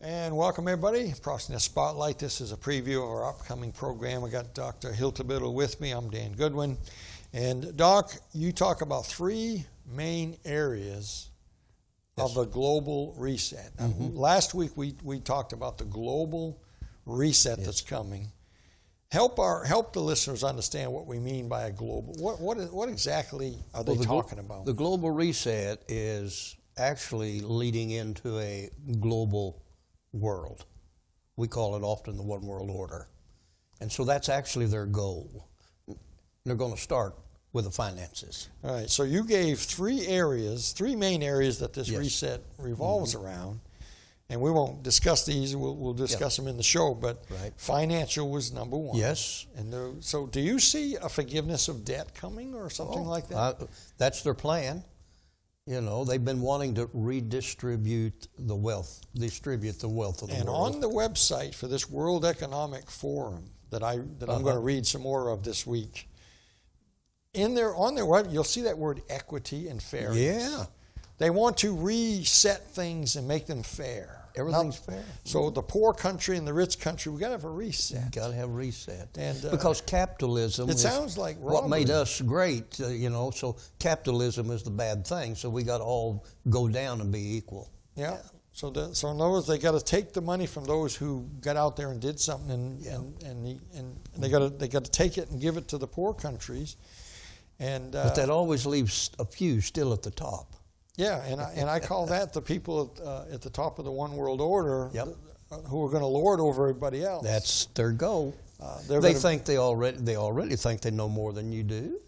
And welcome everybody. ProstNet Spotlight. This is a preview of our upcoming program. I got Dr. Hiltebittel with me. I'm Dan Goodwin. And Doc, you talk about three main areas of the global reset. Last week we talked about the global reset that's coming. Help the listeners understand what we mean by a global. What exactly are they talking about? The global reset is actually leading into a global world. We call it often the one world order. And so that's actually their goal. They're going to start with the finances. All right, so you gave three main areas that this reset revolves around. And we won't discuss these, we'll discuss them in the show, but financial was number one. Yes. And so do you see a forgiveness of debt coming or something like that? That's their plan. You know, they've been wanting to distribute the wealth of the world. And on the website for this World Economic Forum that I'm going to read some more of this week, on their web, you'll see that word equity and fairness. Yeah. They want to reset things and make them fair. Everything's fair. So the poor country and the rich country, we got to have a reset. Got to have a reset. And because capitalism it sounds like what made us great, so capitalism is the bad thing, so we got to all go down and be equal. Yeah. So in other words, they got to take the money from those who got out there and did something, and they got to take it and give it to the poor countries. And but that always leaves a few still at the top. Yeah, and I call that the people at the top of the one world order who are going to lord over everybody else. That's their goal. They already think they know more than you do.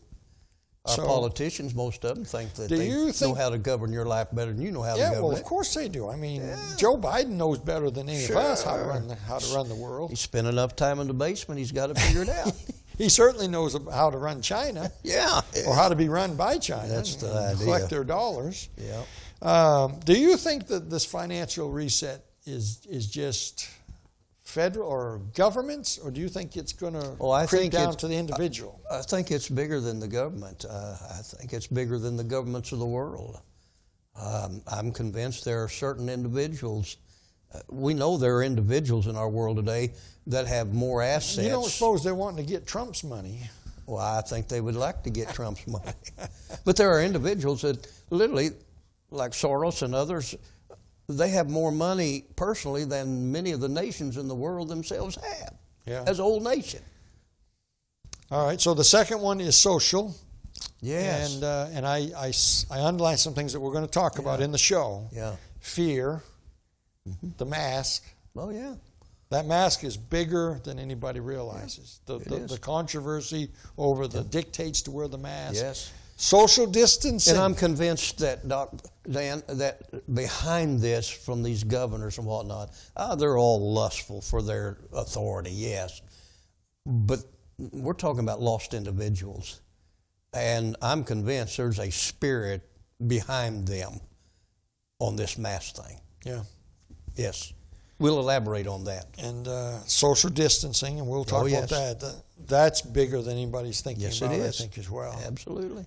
Our politicians, most of them, think that they know how to govern your life better than you know how to govern it. Yeah, well, of course they do. I mean, Joe Biden knows better than any of us how to run the world. He spent enough time in the basement; he's got to figure it out. He certainly knows how to run China. Or how to be run by China. That's the idea. Collect their dollars. Yeah. Do you think that this financial reset is just federal or governments, or do you think it's going to creep down to the individual? I think it's bigger than the government. I think it's bigger than the governments of the world. I'm convinced there are certain individuals. We know there are individuals in our world today that have more assets. You don't suppose they're wanting to get Trump's money? Well, I think they would like to get Trump's money. But there are individuals that literally, like Soros and others, they have more money personally than many of the nations in the world themselves have as a whole nation. All right, so the second one is social. Yes. And I underlined some things that we're going to talk about in the show. Yeah. Fear, the mask. Oh, yeah. That mask is bigger than anybody realizes. The controversy over the dictates to wear the mask. Yes. Social distancing. And I'm convinced that, Dan, that behind this from these governors and whatnot, they're all lustful for their authority, yes. But we're talking about lost individuals. And I'm convinced there's a spirit behind them on this mask thing. Yeah. Yes. We'll elaborate on that. And social distancing, and we'll talk about that. That's bigger than anybody's thinking about, I think, as well. Absolutely.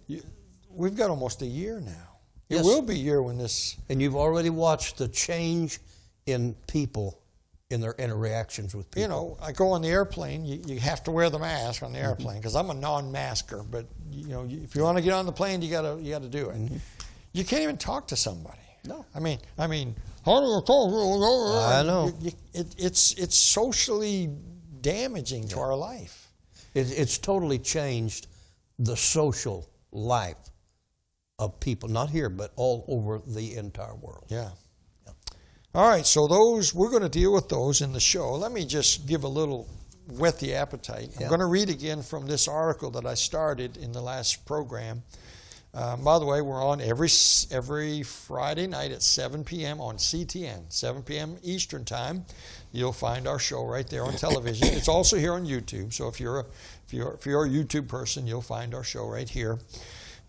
We've got almost a year now. It will be a year when this... And you've already watched the change in people, in their interactions with people. You know, I go on the airplane, you have to wear the mask on the airplane, because I'm a non-masker, but, if you want to get on the plane, you got to do it. You can't even talk to somebody. No. I mean, how do you talk? I know. It's socially damaging to our life. It's totally changed the social life of people, not here, but all over the entire world. Yeah. All right, so we're going to deal with those in the show. Let me just give a little whet the appetite. I'm going to read again from this article that I started in the last program. By the way, we're on every Friday night at 7 p.m. on CTN, 7 p.m. Eastern Time. You'll find our show right there on television. It's also here on YouTube. So if you're a YouTube person, you'll find our show right here.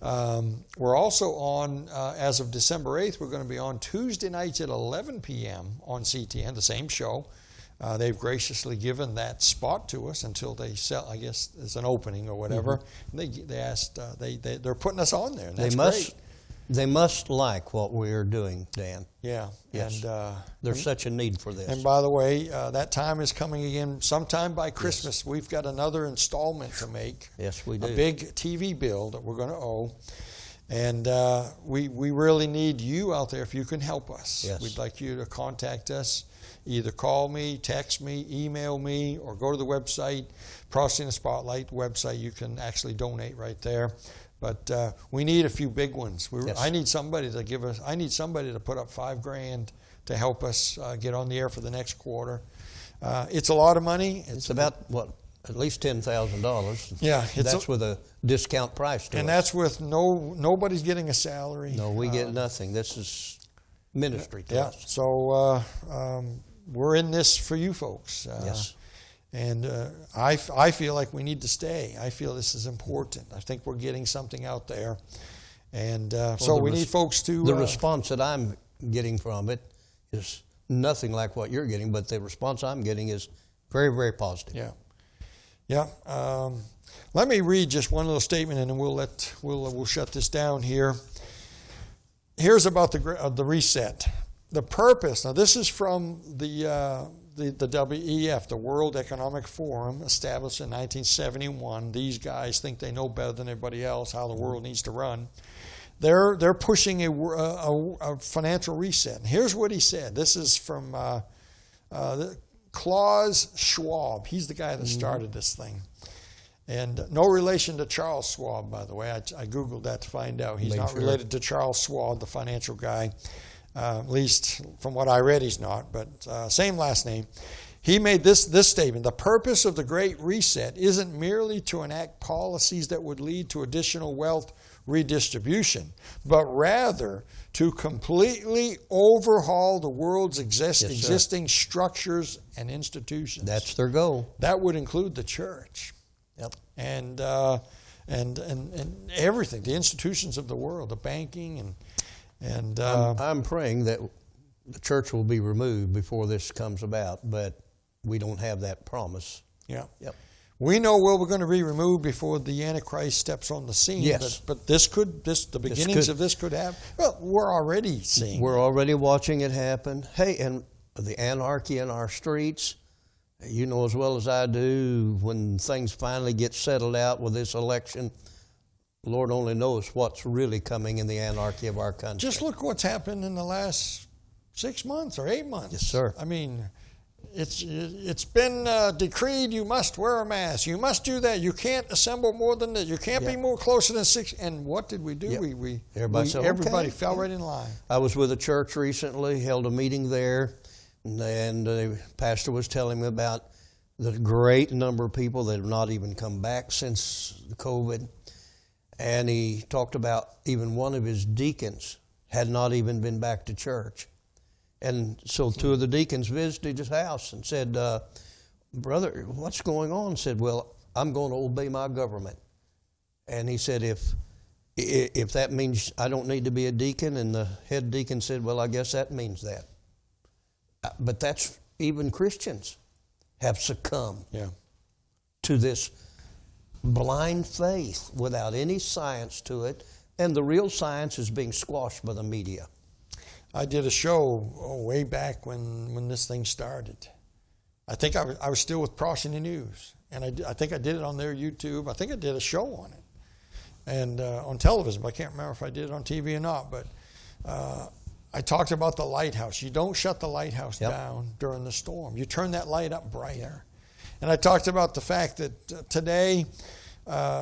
We're also on, as of December 8th, we're going to be on Tuesday nights at 11 p.m. on CTN, the same show. They've graciously given that spot to us until they sell. I guess it's an opening or whatever. They asked. They're putting us on there. And that's great. They must like what we're doing, Dan. Yeah. Yes. And there's such a need for this. and by the way, that time is coming again. Sometime by Christmas, we've got another installment to make. Yes, we do. A big TV bill that we're going to owe. And we really need you out there if you can help us. Yes. We'd like you to contact us. Either call me, text me, email me, or go to the website, Processing the Spotlight website. You can actually donate right there. But we need a few big ones. Yes. I need somebody to give us. I need somebody to put up $5,000 to help us get on the air for the next quarter. It's a lot of money. It's about what, at least $10,000. Yeah, that's with a discount price to it. And that's with nobody's getting a salary. No, we get nothing. This is ministry to us. So we're in this for you folks. Yes. And I feel like we need to stay. I feel this is important. I think we're getting something out there. And so we need folks to... The response that I'm getting from it is nothing like what you're getting, but the response I'm getting is very, very positive. Yeah. Yeah. Let me read just one little statement, and then we'll shut this down here. Here's about the reset. The purpose. Now, this is from the WEF, the World Economic Forum, established in 1971. These guys think they know better than everybody else how the world needs to run. They're pushing a financial reset. And here's what he said. This is from Klaus Schwab. He's the guy that started this thing. And no relation to Charles Schwab, by the way. I Googled that to find out. He's not related to Charles Schwab, the financial guy. At least from what I read, he's not, but same last name. He made this statement: the purpose of the Great Reset isn't merely to enact policies that would lead to additional wealth redistribution, but rather to completely overhaul the world's existing structures and institutions. That's their goal. That would include the church. Yep. And everything, the institutions of the world, the banking and I'm praying that the church will be removed before this comes about, but we don't have that promise. Yeah. Yep. We know we're going to be removed before the Antichrist steps on the scene. Yes. But the beginnings of this could happen. Well, we're already seeing. We're already watching it happen. Hey, and the anarchy in our streets, you know as well as I do, when things finally get settled out with this election, Lord only knows what's really coming in the anarchy of our country. Just look what's happened in the last 6 months or 8 months. Yes, sir. I mean, it's been decreed you must wear a mask. You must do that. You can't assemble more than this. You can't be more closer than 6. And what did we do? Yep. Everybody fell right in line. I was with a church recently, held a meeting there, and the pastor was telling me about the great number of people that have not even come back since COVID. And he talked about even one of his deacons had not even been back to church. And so 2 of the deacons visited his house and said, brother, what's going on? Said, well, I'm going to obey my government. And he said, if that means I don't need to be a deacon, and the head deacon said, well, I guess that means that. But that's, even Christians have succumbed to this blind faith without any science to it, and the real science is being squashed by the media. I did a show way back when this thing started. I think I was still with Processing the News, and I think I did it on their YouTube. I think I did a show on it, and on television, but I can't remember if I did it on TV or not. But I talked about the lighthouse. You don't shut the lighthouse down during the storm. You turn that light up brighter. And I talked about the fact that today,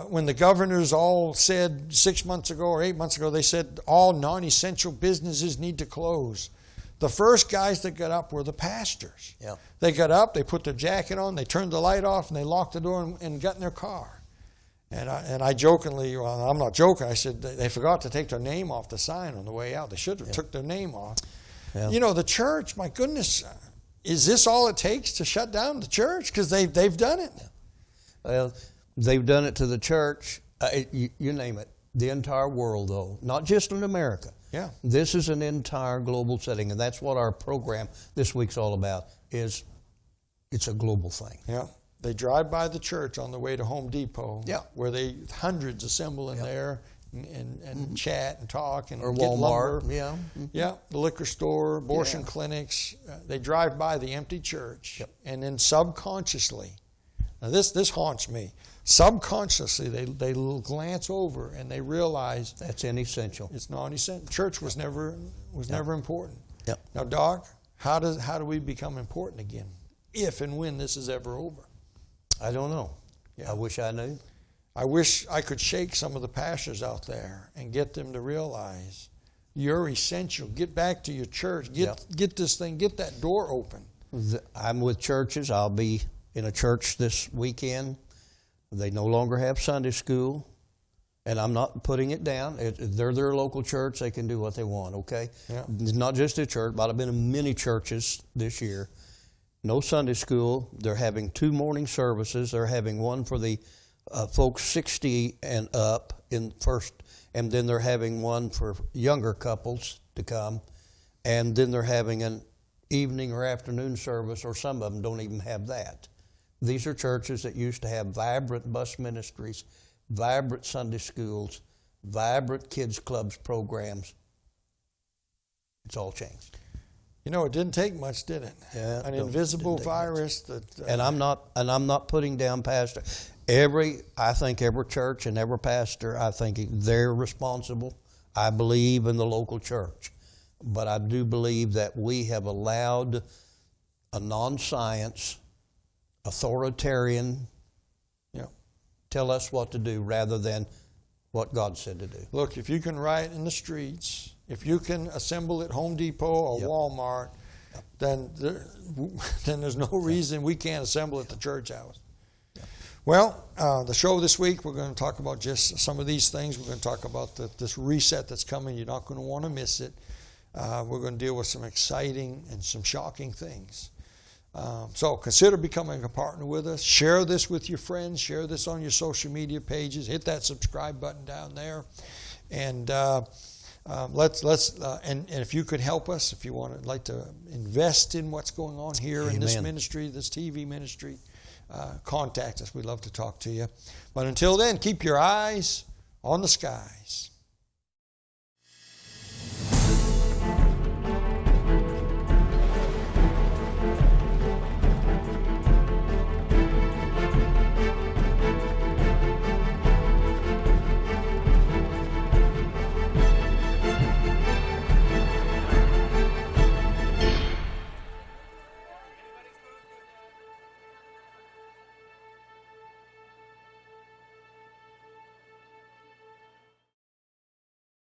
when the governors all said 6 months ago or 8 months ago, they said all non-essential businesses need to close. The first guys that got up were the pastors. Yeah. They got up, they put their jacket on, they turned the light off, and they locked the door and got in their car. And I jokingly, well, I'm not joking, I said they forgot to take their name off the sign on the way out. They should have took their name off. Yeah. You know, the church, my goodness, is this all it takes to shut down the church? Because they've done it. Well, they've done it to the church, you name it, the entire world, though, not just in America. Yeah. This is an entire global setting, and that's what our program this week's all about, is it's a global thing. Yeah. They drive by the church on the way to Home Depot, where hundreds assemble in there, and chat and talk and Or get Walmart, lumber. yeah. Yeah, the liquor store, abortion Yeah. clinics. They drive by the empty church, Yep. and then subconsciously, now this haunts me. Subconsciously, they glance over and they realize That's inessential. it's non-essential. Church was never important. Yep. Now, Doc, how do we become important again, if and when this is ever over? I don't know. Yeah. I wish I knew. I wish I could shake some of the pastors out there and get them to realize you're essential. Get back to your church. Get this thing. Get that door open. I'm with churches. I'll be in a church this weekend. They no longer have Sunday school, and I'm not putting it down. They're their local church. They can do what they want, okay? Yeah. It's not just a church, but I've been in many churches this year. No Sunday school. They're having 2 morning services. They're having one for the folks 60 and up in first, and then they're having one for younger couples to come, and then they're having an evening or afternoon service, or some of them don't even have that. These are churches that used to have vibrant bus ministries, vibrant Sunday schools, vibrant kids clubs programs. It's all changed. You know, it didn't take much, did it? Yeah, An didn't invisible take virus that. And I'm not putting down pastor. I think every church and every pastor, I think they're responsible. I believe in the local church, but I do believe that we have allowed a non-science, authoritarian, Yeah. tell us what to do rather than what God said to do. Look, if you can riot in the streets, if you can assemble at Home Depot or Yep. Walmart, then there's no reason we can't assemble at the church house. Well, the show this week, we're going to talk about just some of these things. We're going to talk about this reset that's coming. You're not going to want to miss it. We're going to deal with some exciting and some shocking things. So consider becoming a partner with us. Share this with your friends. Share this on your social media pages. Hit that subscribe button down there. And and if you could help us, if you like to invest in what's going on here in this Amen. ministry, this TV ministry, contact us. We'd love to talk to you. But until then, keep your eyes on the skies.